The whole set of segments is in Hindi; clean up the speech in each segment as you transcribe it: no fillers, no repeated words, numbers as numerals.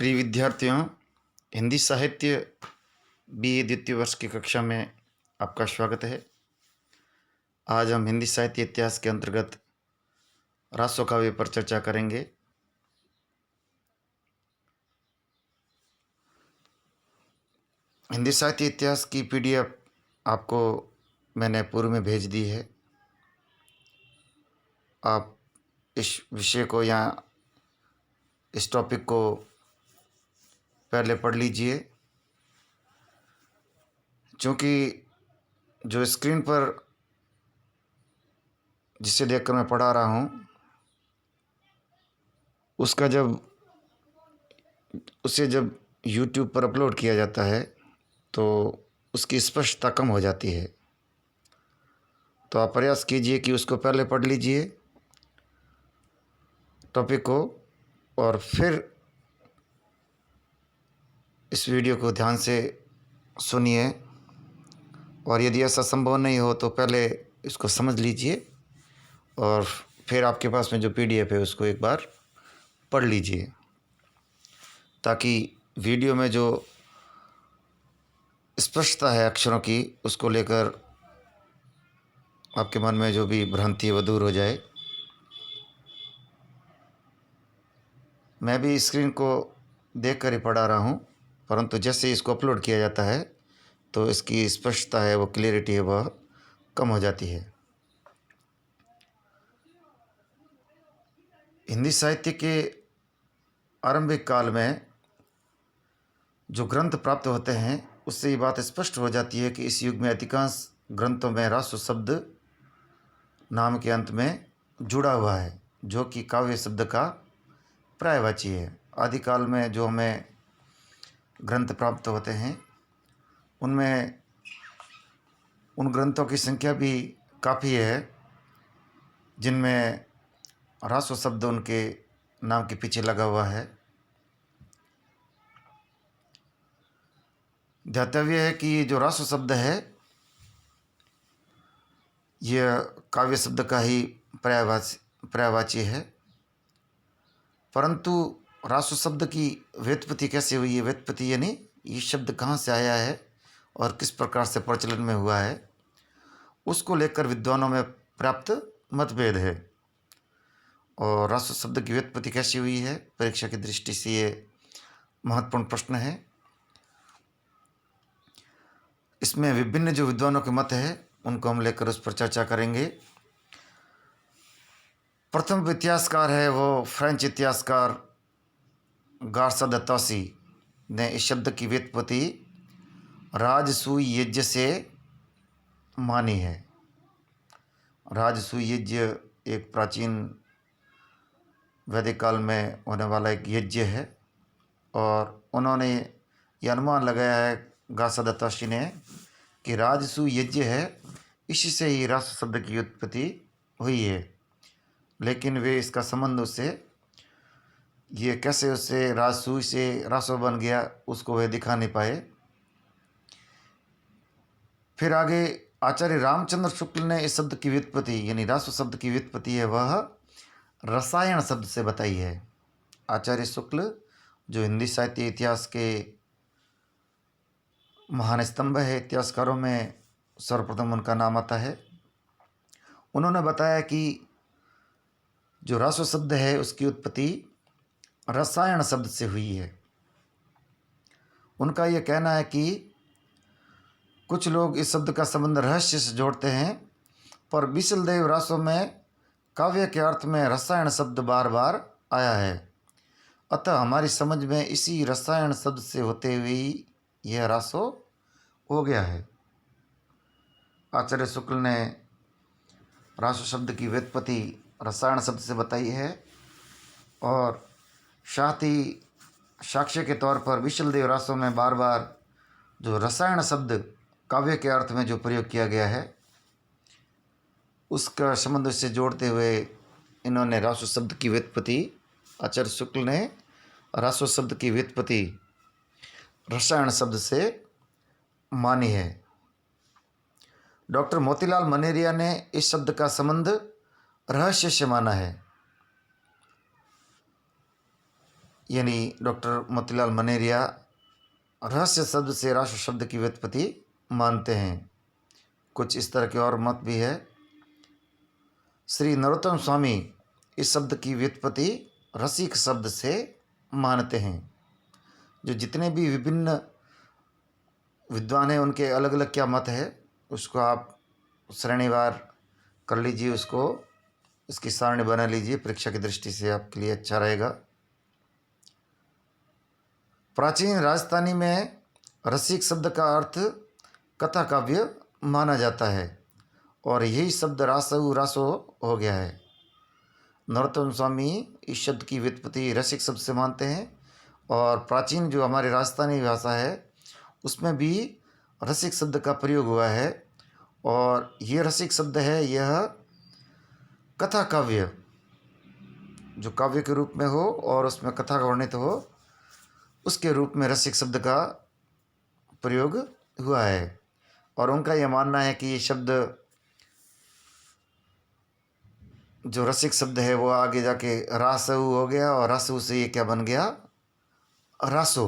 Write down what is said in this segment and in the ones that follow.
प्रिय विद्यार्थियों, हिंदी साहित्य बीए द्वितीय वर्ष की कक्षा में आपका स्वागत है। आज हम हिंदी साहित्य इतिहास के अंतर्गत रासो काव्य पर चर्चा करेंगे। हिंदी साहित्य इतिहास की पीडीएफ आपको मैंने पूर्व में भेज दी है। आप इस विषय को या इस टॉपिक को पहले पढ़ लीजिए, क्योंकि जो स्क्रीन पर जिसे देखकर मैं पढ़ा रहा हूँ उसे जब YouTube पर अपलोड किया जाता है तो उसकी स्पष्टता कम हो जाती है। तो आप प्रयास कीजिए कि उसको पहले पढ़ लीजिए टॉपिक को, और फिर इस वीडियो को ध्यान से सुनिए। और यदि ऐसा संभव नहीं हो तो पहले इसको समझ लीजिए और फिर आपके पास में जो PDF है उसको एक बार पढ़ लीजिए, ताकि वीडियो में जो स्पष्टता है अक्षरों की उसको लेकर आपके मन में जो भी भ्रांति है वो दूर हो जाए। मैं भी स्क्रीन को देखकर ही पढ़ा रहा हूँ, परंतु जैसे इसको अपलोड किया जाता है तो इसकी स्पष्टता है, वो क्लियरिटी है, वह कम हो जाती है। हिंदी साहित्य के आरंभिक काल में जो ग्रंथ प्राप्त होते हैं उससे ये बात स्पष्ट हो जाती है कि इस युग में अधिकांश ग्रंथों में रासो शब्द नाम के अंत में जुड़ा हुआ है, जो कि काव्य शब्द का पर्यायवाची है। आदिकाल में जो हमें ग्रंथ प्राप्त होते हैं उनमें उन ग्रंथों की संख्या भी काफ़ी है जिनमें रासो शब्द उनके नाम के पीछे लगा हुआ है। ध्यातव्य है कि जो रासो शब्द है यह काव्य शब्द का ही पर्यायवाची है, परंतु रासो शब्द की व्युत्पत्ति कैसे हुई है, व्युत्पत्ति यानी ये शब्द कहाँ से आया है और किस प्रकार से प्रचलन में हुआ है, उसको लेकर विद्वानों में प्राप्त मतभेद है। और रासो शब्द की व्युत्पत्ति कैसी हुई है, परीक्षा की दृष्टि से ये महत्वपूर्ण प्रश्न है। इसमें विभिन्न जो विद्वानों के मत है उनको हम लेकर उस पर चर्चा करेंगे। प्रथम इतिहासकार है वो फ्रेंच इतिहासकार गार्सा द तौसी ने इस शब्द की व्युत्पत्ति राजसूय यज्ञ से मानी है। राजसूय यज्ञ एक प्राचीन वैदिक काल में होने वाला एक यज्ञ है, और उन्होंने ये अनुमान लगाया है गार्सा द तौसी ने कि राजसूय यज्ञ है, इसी से ही रासो शब्द की उत्पत्ति हुई है। लेकिन वे इसका संबंध उससे ये कैसे उससे राजसूय से रासो बन गया उसको वे दिखा नहीं पाए। फिर आगे आचार्य रामचंद्र शुक्ल ने इस शब्द की व्युत्पत्ति यानी रासो शब्द की व्युत्पत्ति है वह रसायन शब्द से बताई है। आचार्य शुक्ल जो हिंदी साहित्य इतिहास के महान स्तंभ है, इतिहासकारों में सर्वप्रथम उनका नाम आता है। उन्होंने बताया कि जो रासो शब्द है उसकी उत्पत्ति रसायन शब्द से हुई है। उनका यह कहना है कि कुछ लोग इस शब्द का संबंध रहस्य से जोड़ते हैं, पर बिसलदेव रासो में काव्य के अर्थ में रसायन शब्द बार बार आया है, अतः हमारी समझ में इसी रसायन शब्द से होते हुए ही यह रासो हो गया है। आचार्य शुक्ल ने रासो शब्द की व्युत्पत्ति रसायन शब्द से बताई है, और साथ ही साक्ष्य के तौर पर विशलदेव रासो में बार बार जो रसायन शब्द काव्य के अर्थ में जो प्रयोग किया गया है उसका संबंध से जोड़ते हुए इन्होंने रासो शब्द की व्युत्पत्ति, आचार्य शुक्ल ने रासो शब्द की व्युत्पत्ति रसायन शब्द से मानी है। डॉक्टर मोतीलाल मनेरिया ने इस शब्द का संबंध रहस्य से माना है। यानी डॉक्टर मोतीलाल मनेरिया रहस्य शब्द से रासो शब्द की व्युत्पत्ति मानते हैं। कुछ इस तरह के और मत भी है। श्री नरोत्तम स्वामी इस शब्द की व्युत्पत्ति रसिक शब्द से मानते हैं। जो जितने भी विभिन्न विद्वान हैं उनके अलग अलग क्या मत है उसको आप श्रेणीवार कर लीजिए, उसको इसकी सारणी बना लीजिए, परीक्षा की दृष्टि से आपके लिए अच्छा रहेगा। प्राचीन राजस्थानी में रसिक शब्द का अर्थ कथा काव्य माना जाता है और यही शब्द रासो रासो हो गया है। नरोत्तम स्वामी इस शब्द की व्युत्पत्ति रसिक शब्द से मानते हैं और प्राचीन जो हमारी राजस्थानी भाषा है उसमें भी रसिक शब्द का प्रयोग हुआ है और ये रसिक शब्द है, यह कथा काव्य जो काव्य के रूप में हो और उसमें कथा का वर्णित हो उसके रूप में रसिक शब्द का प्रयोग हुआ है। और उनका यह मानना है कि ये शब्द जो रसिक शब्द है वो आगे जाके रासु हो गया और रासु से ये क्या बन गया, रासो।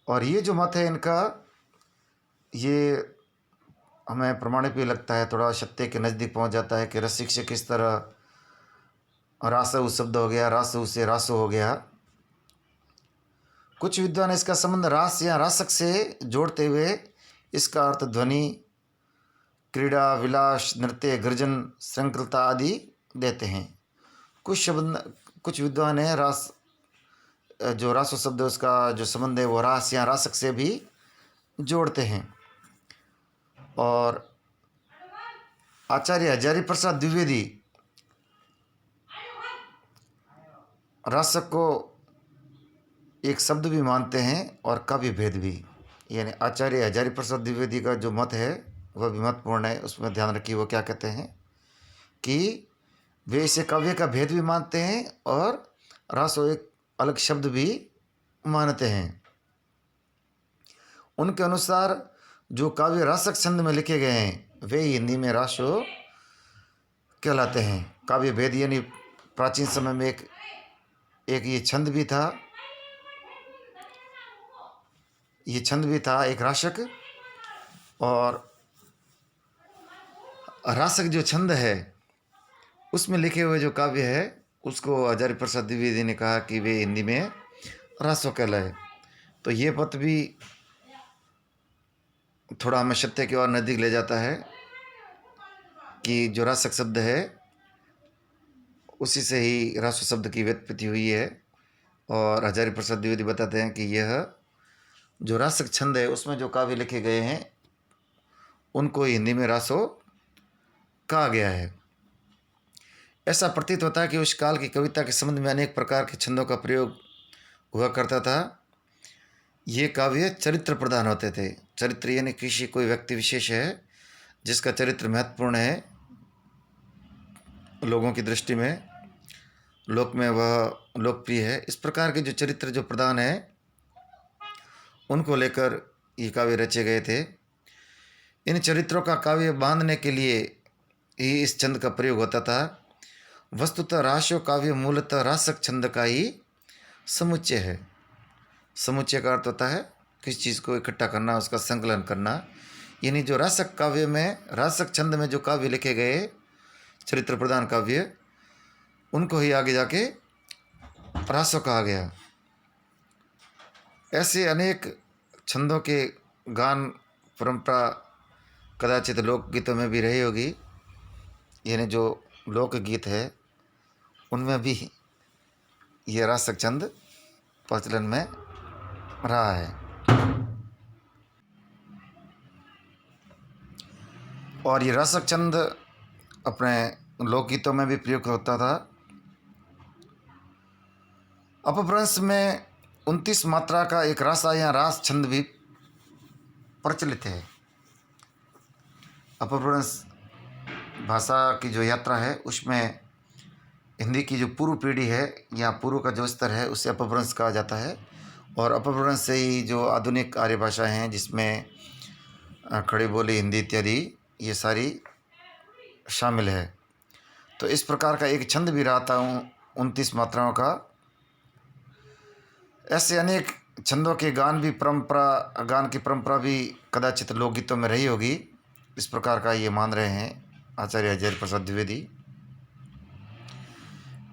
और ये जो मत है इनका, ये हमें प्रमाणित भी लगता है, थोड़ा सत्य के नज़दीक पहुंच जाता है कि रसिक से किस तरह रासु शब्द हो गया, रासु से रासो हो गया। कुछ विद्वान इसका संबंध रास या रासक से जोड़ते हुए इसका अर्थ ध्वनि, क्रीड़ा, विलास, नृत्य, गर्जन, श्रृंखलता आदि देते हैं। कुछ विद्वान है रास जो रासो शब्द उसका जो संबंध है वो रास या रासक से भी जोड़ते हैं। और आचार्य हजारी प्रसाद द्विवेदी रासक को एक शब्द भी मानते हैं और काव्य भेद भी। यानी आचार्य हजारी प्रसाद द्विवेदी का जो मत है वह भी महत्वपूर्ण है, उसमें ध्यान रखिए। वो क्या कहते हैं कि वे इसे काव्य का भेद भी मानते हैं और रासो एक अलग शब्द भी मानते हैं। उनके अनुसार जो काव्य रासक छंद में लिखे गए हैं वे हिंदी में रासो कहलाते हैं। काव्य भेद यानी प्राचीन समय में एक ये छंद भी था, ये छंद भी था एक रासक। और रासक जो छंद है उसमें लिखे हुए जो काव्य है उसको आचार्य प्रसाद द्विवेदी ने कहा कि वे हिंदी में रासो कहलाए। तो ये पद भी थोड़ा हमें सत्य की ओर नज़दीक ले जाता है कि जो रासक शब्द है उसी से ही रासो शब्द की व्युत्पत्ति हुई है। और आचार्य प्रसाद द्विवेदी बताते हैं कि यह जो रासक छंद है उसमें जो काव्य लिखे गए हैं उनको हिंदी में रासो कहा गया है। ऐसा प्रतीत होता है कि उस काल की कविता के संबंध में अनेक प्रकार के छंदों का प्रयोग हुआ करता था। ये काव्य चरित्र प्रधान होते थे। चरित्र यानी किसी कोई व्यक्ति विशेष है जिसका चरित्र महत्वपूर्ण है लोगों की दृष्टि में, लोक में वह लोकप्रिय है। इस प्रकार के जो चरित्र जो प्रधान है उनको लेकर ये काव्य रचे गए थे। इन चरित्रों का काव्य बांधने के लिए ही इस छंद का प्रयोग होता था। वस्तुतः रासो काव्य मूलतः रासक छंद का ही समुच्चय है। समुच्चय का अर्थ होता है किसी चीज़ को इकट्ठा करना, उसका संकलन करना। यानी जो रासक काव्य में, रासक छंद में जो काव्य लिखे गए चरित्र प्रधान काव्य, उनको ही आगे जाके रासो कहा गया। ऐसे अनेक छंदों के गान परंपरा कदाचित लोकगीतों में भी रही होगी। यानी जो लोकगीत है उनमें भी ये रासक छंद प्रचलन में रहा है। और ये रासक छंद अपने लोकगीतों में भी प्रयोग होता था। अपभ्रंश में 29 मात्रा का एक रासा या रास छंद भी प्रचलित है। अपभ्रंश भाषा की जो यात्रा है उसमें हिंदी की जो पूर्व पीढ़ी है या पूर्व का जो स्तर है उसे अपभ्रंश कहा जाता है। और अपभ्रंश से ही जो आधुनिक आर्य भाषाएँ हैं जिसमें खड़ी बोली, हिंदी इत्यादि ये सारी शामिल है। तो इस प्रकार का एक छंद भी रहा था 29 मात्राओं का, ऐसे अनेक छंदों के गान की परंपरा भी कदाचित लोकगीतों में रही होगी। इस प्रकार का ये मान रहे हैं आचार्य हरिहर प्रसाद द्विवेदी।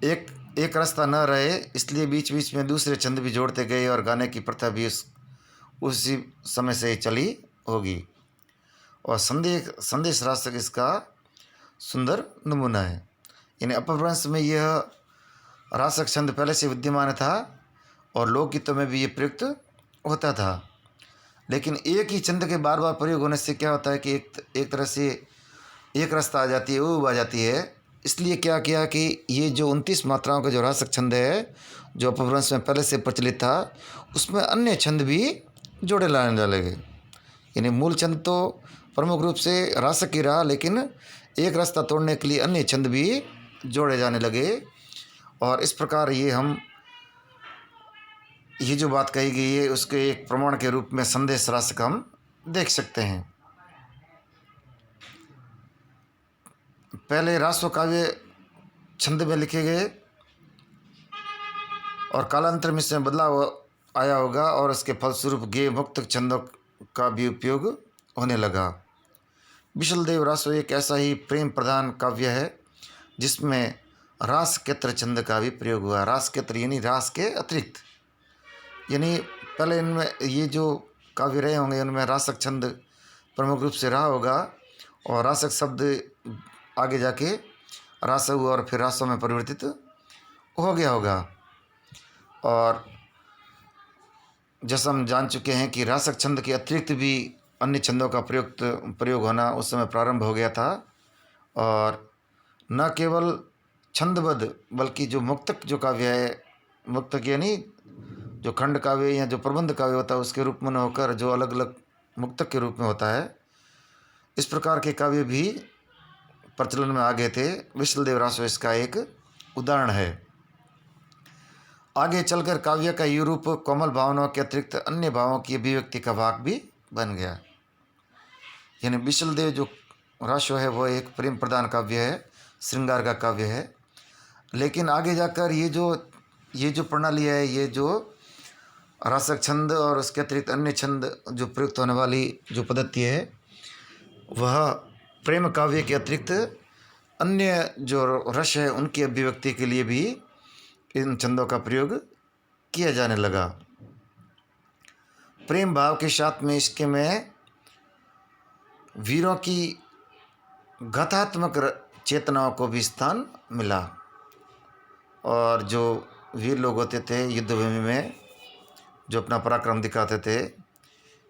एक एक रास्ता न रहे, इसलिए बीच बीच में दूसरे छंद भी जोड़ते गए और गाने की प्रथा भी उसी समय से चली होगी। और संदेश राशक इसका सुंदर नमूना है। यानी अपभ्रंश में यह राशक छंद पहले से विद्यमान था और लोकगीतों में भी ये प्रयुक्त होता था। लेकिन एक ही छंद के बार बार प्रयोग होने से क्या होता है कि एक तरह से एक रास्ता आ जाती है, ऊब आ जाती है। इसलिए क्या किया कि ये जो 29 मात्राओं का जो राशक छंद है, जो अपभ्रंश में पहले से प्रचलित था, उसमें अन्य छंद भी जोड़े लाने लगे। यानी मूल छंद तो प्रमुख रूप से राशक ही रहा, लेकिन एक रास्ता तोड़ने के लिए अन्य छंद भी जोड़े जाने लगे। और इस प्रकार ये जो बात कही गई है उसके एक प्रमाण के रूप में संदेश राशक हम देख सकते हैं। पहले रासो काव्य छंद में लिखे गए और कालांतर में इसमें बदलाव आया होगा और इसके फलस्वरूप गेय मुक्तक छंदों का भी उपयोग होने लगा। विशलदेव रासो एक ऐसा ही प्रेम प्रधान काव्य है जिसमें रास केत्र छंद का भी प्रयोग हुआ। रास केत्र यानी रास के अतिरिक्त, यानी पहले इनमें ये जो काव्य रहे होंगे उनमें रासक छंद प्रमुख रूप से रहा होगा और रासक शब्द आगे जाके रास हुआ और फिर रासों में परिवर्तित हो गया होगा। और जैसा हम जान चुके हैं कि रासक छंद के अतिरिक्त भी अन्य छंदों का प्रयोग होना उस समय प्रारंभ हो गया था। और न केवल छंदबद्ध बल्कि जो मुक्तक जो काव्य है, मुक्तक यानी जो खंड काव्य या जो प्रबंध काव्य होता है उसके रूप में न होकर जो अलग अलग मुक्तक के रूप में होता है, इस प्रकार के काव्य भी प्रचलन में आ गए थे। विशलदेव रासो इसका एक उदाहरण है। आगे चलकर काव्य का ये रूप कोमल भावनाओं के अतिरिक्त अन्य भावों की अभिव्यक्ति का भाग भी बन गया। यानी विशलदेव जो रासो है वो एक प्रेम प्रधान काव्य है, श्रृंगार का काव्य है। लेकिन आगे जाकर ये जो प्रणाली है, ये जो रासक छंद और उसके अतिरिक्त अन्य छंद जो प्रयुक्त होने वाली जो पद्धति है, वह प्रेम काव्य के अतिरिक्त अन्य जो रस है उनकी अभिव्यक्ति के लिए भी इन छंदों का प्रयोग किया जाने लगा। प्रेम भाव के साथ में इसके में वीरों की गाथात्मक चेतनाओं को भी स्थान मिला। और जो वीर लोग होते थे युद्ध भूमि में जो अपना पराक्रम दिखाते थे,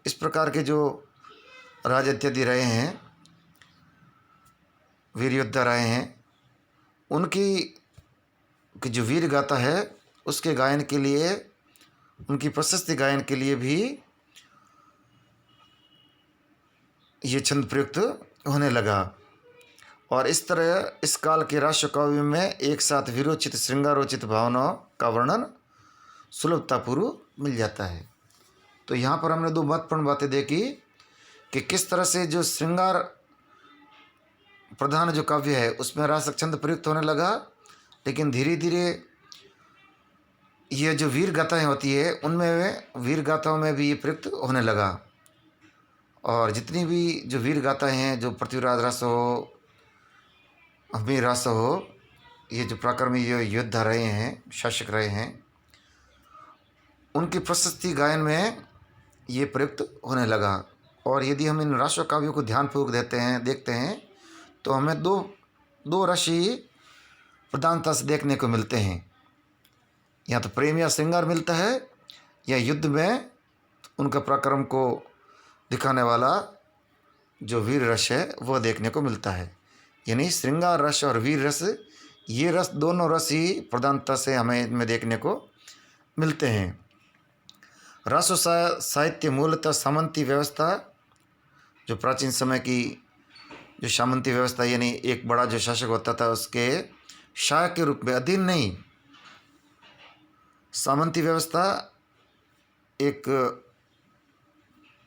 इस प्रकार के जो राजा इत्यादि रहे हैं, वीर योद्धा रहे हैं, उनकी जो वीर गाथा है उसके गायन के लिए, उनकी प्रशस्ति गायन के लिए भी ये छंद प्रयुक्त होने लगा। और इस तरह इस काल के राष्ट्र काव्य में एक साथ वीरोचित श्रृंगारोचित भावनाओं का वर्णन सुलभतापूर्व मिल जाता है। तो यहाँ पर हमने दो महत्वपूर्ण बातें देखी कि किस तरह से जो श्रृंगार प्रधान जो काव्य है उसमें रासक छंद प्रयुक्त होने लगा, लेकिन धीरे धीरे ये जो वीर गाथाएँ होती है उनमें वीर गाथाओं में भी ये प्रयुक्त होने लगा। और जितनी भी जो वीर गाथाएँ हैं, जो पृथ्वीराज रस हो, अमीर रस हो, ये जो पराक्रमी ये योद्धा रहे हैं, शासक रहे हैं, उनकी प्रशस्ति गायन में ये प्रयुक्त होने लगा। और यदि हम इन राष्ट्र काव्यों को ध्यानपूर्वक देखते हैं तो हमें दो राशि प्रधानता से देखने को मिलते हैं। या तो प्रेम या श्रृंगार मिलता है, या युद्ध में उनका पराक्रम को दिखाने वाला जो वीर रस है वह देखने को मिलता है। यानी श्रृंगार रस और वीर रस, ये रस दोनों रस ही प्रधानता से हमें इनमें देखने को मिलते हैं। रासो साहित्य मूलतः सामंती व्यवस्था, जो प्राचीन समय की जो सामंती व्यवस्था यानी एक बड़ा जो शासक होता था उसके सहायक के रूप में, अधीन नहीं। सामंती व्यवस्था एक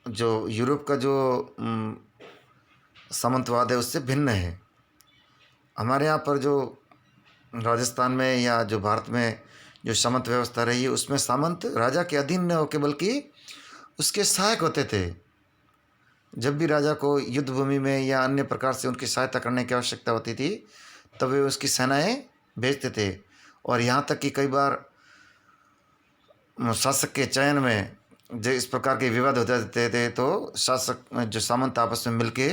जो यूरोप का जो सामंतवाद है उससे भिन्न है। हमारे यहाँ पर जो राजस्थान में या जो भारत में जो सामंत व्यवस्था रही है उसमें सामंत राजा के अधीन न होकर बल्कि उसके सहायक होते थे। जब भी राजा को युद्ध भूमि में या अन्य प्रकार से उनकी सहायता करने की आवश्यकता होती थी तब वे उसकी सेनाएं भेजते थे। और यहाँ तक कि कई बार शासक के चयन में जो इस प्रकार के विवाद हो जाते थे तो शासक जो सामंत आपस में मिलके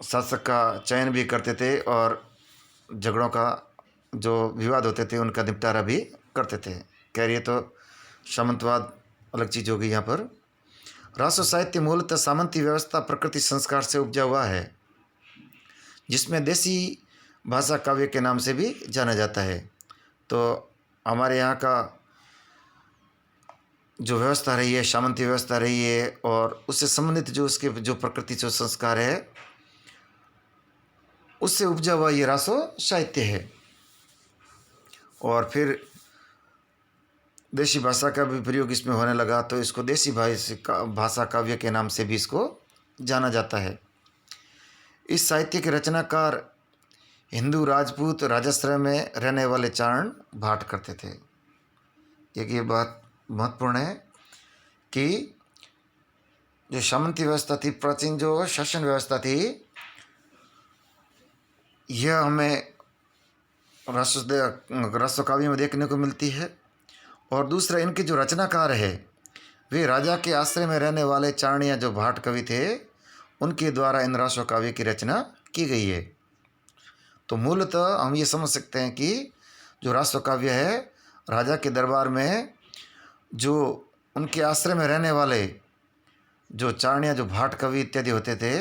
शासक का चयन भी करते थे और झगड़ों का जो विवाद होते थे उनका निपटारा भी करते थे। कह रही है तो सामंतवाद अलग चीज़ हो गई। यहाँ पर राष्ट्र साहित्य मूलतः सामंती व्यवस्था प्रकृति संस्कार से उपजा हुआ है, जिसमें देसी भाषा काव्य के नाम से भी जाना जाता है। तो हमारे यहाँ का जो व्यवस्था रही है सामंती व्यवस्था रही है और उससे संबंधित जो उसके जो प्रकृति जो संस्कार है उससे उपजा हुआ ये रासो साहित्य है। और फिर देसी भाषा का भी प्रयोग इसमें होने लगा तो इसको देसी भाषा काव्य के नाम से भी इसको जाना जाता है। इस साहित्य के रचनाकार हिंदू राजपूत राजाश्रय में रहने वाले चारण भाट करते थे। एक ये बात महत्वपूर्ण है कि जो सामंती व्यवस्था थी, प्राचीन जो शासन व्यवस्था थी, यह हमें राष्ट्र काव्य में देखने को मिलती है। और दूसरा, इनके जो रचनाकार है वे राजा के आश्रय में रहने वाले चारण या जो भाट कवि थे उनके द्वारा इन राष्ट्र काव्य की रचना की गई है। तो मूलतः हम ये समझ सकते हैं कि जो राष्ट्र काव्य है राजा के दरबार में जो उनके आश्रय में रहने वाले जो चारण या जो भाट कवि इत्यादि होते थे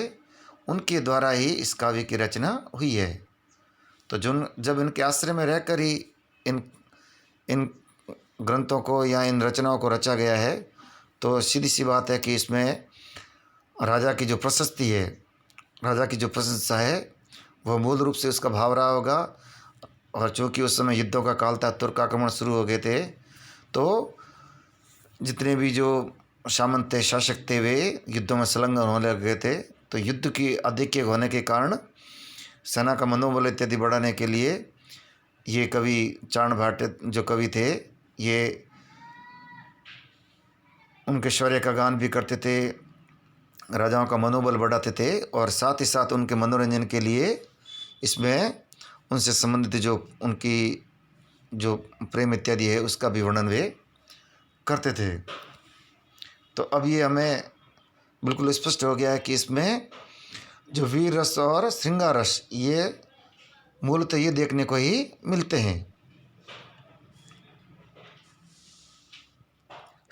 उनके द्वारा ही इस काव्य की रचना हुई है। तो जब इनके आश्रय में रहकर ही इन ग्रंथों को या इन रचनाओं को रचा गया है तो सीधी सी बात है कि इसमें राजा की जो प्रशस्ति है, राजा की जो प्रशंसा है वह मूल रूप से उसका भाव रहा होगा। और चूँकि उस समय युद्धों का काल था, तुर्क आक्रमण शुरू हो गए थे, तो जितने भी जो सामंत थे, शासक थे, वे युद्धों में संलग्न होने लग गए थे। तो युद्ध की आधिक्य होने के कारण सेना का मनोबल इत्यादि बढ़ाने के लिए ये कवि चारण भाट जो कवि थे ये उनके शौर्य का गान भी करते थे, राजाओं का मनोबल बढ़ाते थे और साथ ही साथ उनके मनोरंजन के लिए इसमें उनसे संबंधित जो उनकी जो प्रेम इत्यादि है उसका भी वर्णन वे करते थे। तो अब ये हमें बिल्कुल स्पष्ट हो गया है कि इसमें जो वीर रस और श्रृंगार रस ये मूलतः ये देखने को ही मिलते हैं।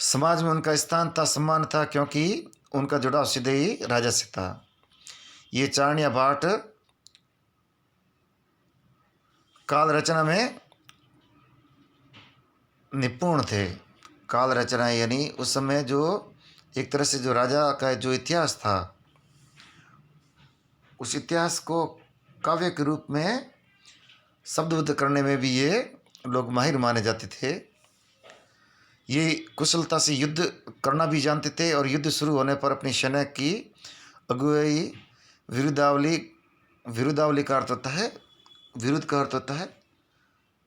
समाज में उनका स्थान था, सम्मान था, क्योंकि उनका जुड़ाव सीधे ही राजा से था। ये चारण या भाट काल रचना में निपुण थे। काल रचना यानी उस समय जो एक तरह से जो राजा का जो इतिहास था उस इतिहास को काव्य के रूप में शब्दबद्ध करने में भी ये लोग माहिर माने जाते थे। ये कुशलता से युद्ध करना भी जानते थे और युद्ध शुरू होने पर अपनी सेना की अगुवाई विरुद्धावली का अर्थ होता है, विरुद्ध का अर्थ होता है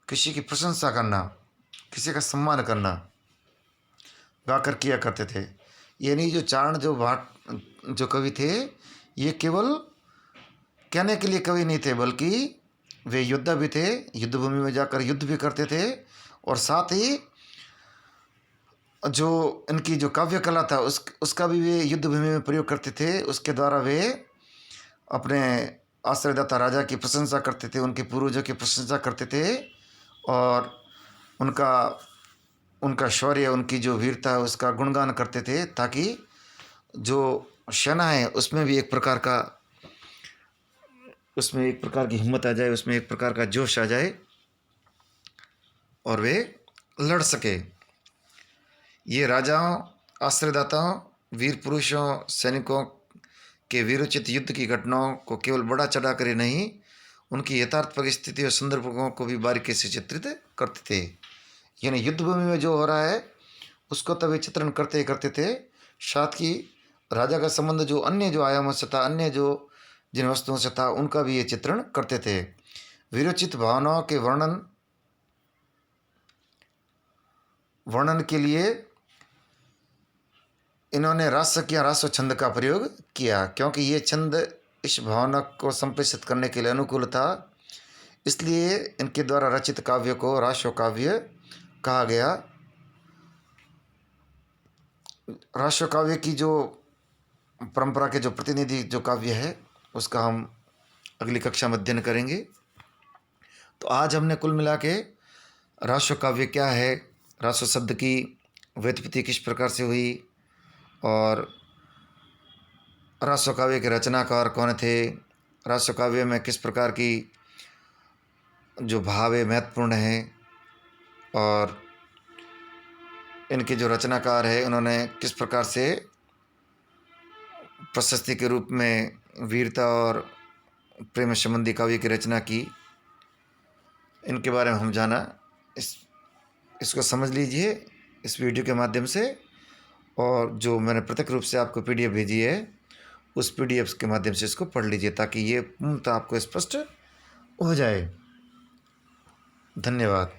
किसी की प्रशंसा करना, किसी का सम्मान करना, गाकर किया करते थे। यानी जो चारण जो भाट जो कवि थे ये केवल कहने के लिए कवि नहीं थे बल्कि वे योद्धा भी थे, युद्ध भूमि में जाकर युद्ध भी करते थे और साथ ही जो इनकी जो काव्य कला था उसका भी वे युद्ध भूमि में प्रयोग करते थे। उसके द्वारा वे अपने आश्रयदाता राजा की प्रशंसा करते थे, उनके पूर्वजों की प्रशंसा करते थे और उनका शौर्य, उनकी जो वीरता है उसका गुणगान करते थे, ताकि जो सेना है उसमें भी एक प्रकार की हिम्मत आ जाए, उसमें एक प्रकार का जोश आ जाए और वे लड़ सके। ये राजाओं, आश्रयदाताओं, वीर पुरुषों, सैनिकों के वीरोचित युद्ध की घटनाओं को केवल बड़ा चढ़ा कर ही नहीं, उनकी यथार्थ परिस्थिति और संदर्भों को भी बारीकी से चित्रित करते थे। यानी युद्ध भूमि में जो हो रहा है उसको तभी चित्रण करते ही करते थे, साथ ही राजा का संबंध जो अन्य जो आयामों से था, अन्य जो जिन वस्तुओं से था, उनका भी ये चित्रण करते थे। वीरोचित भावनाओं के वर्णन वर्णन के लिए इन्होंने रासक या रासो छंद का प्रयोग किया, क्योंकि ये छंद इस भावना को संप्रेषित करने के लिए अनुकूल था, इसलिए इनके द्वारा रचित काव्य को रासो काव्य कहा गया। रासो काव्य की जो परंपरा के जो प्रतिनिधि जो काव्य है उसका हम अगली कक्षा में अध्ययन करेंगे। तो आज हमने कुल मिला के रासो काव्य क्या है, रासो शब्द की व्युत्पत्ति किस प्रकार से हुई और रासो काव्य के रचनाकार कौन थे, रासो काव्य में किस प्रकार की जो भाव है महत्वपूर्ण है, और इनके जो रचनाकार है उन्होंने किस प्रकार से प्रशस्ति के रूप में वीरता और प्रेम संबंधी काव्य की रचना की, इनके बारे में हम जाना। इसको समझ लीजिए इस वीडियो के माध्यम से, और जो मैंने प्रत्यक्ष रूप से आपको PDF भेजी है उस PDF के माध्यम से इसको पढ़ लीजिए ताकि ये पूर्णतः आपको स्पष्ट हो जाए। धन्यवाद।